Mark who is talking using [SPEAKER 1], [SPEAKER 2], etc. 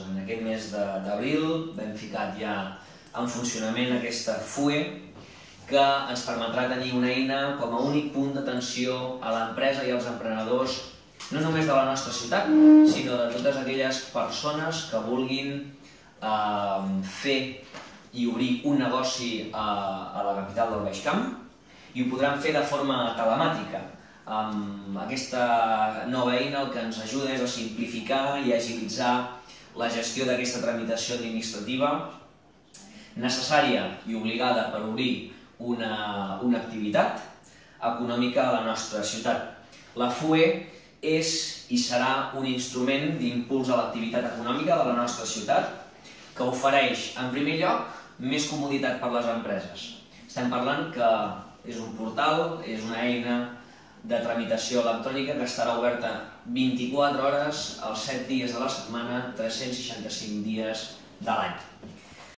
[SPEAKER 1] en aquest mes d'abril vam ficat ja en funcionament aquesta FUE que ens permetrà tenir una eina com a únic punt d'atenció a l'empresa i als emprenedors, no només de la nostra ciutat, sinó de totes aquelles persones que vulguin fer i obrir un negoci a la capital del Baix Camp i ho podran fer de forma telemàtica. Aquesta nova eina el que ens ajuda és a simplificar i agilitzar la gestió d'aquesta tramitació administrativa necessària i obligada per obrir una activitat econòmica a la nostra ciutat. La FUE és i serà un instrument d'impuls a l'activitat econòmica de la nostra ciutat que ofereix, en primer lloc, més comoditat per a les empreses. Estem parlant que és un portal, és una eina de tramitació electrònica que estarà oberta 24 hores, els 7 dies de la setmana, 365 dies de l'any.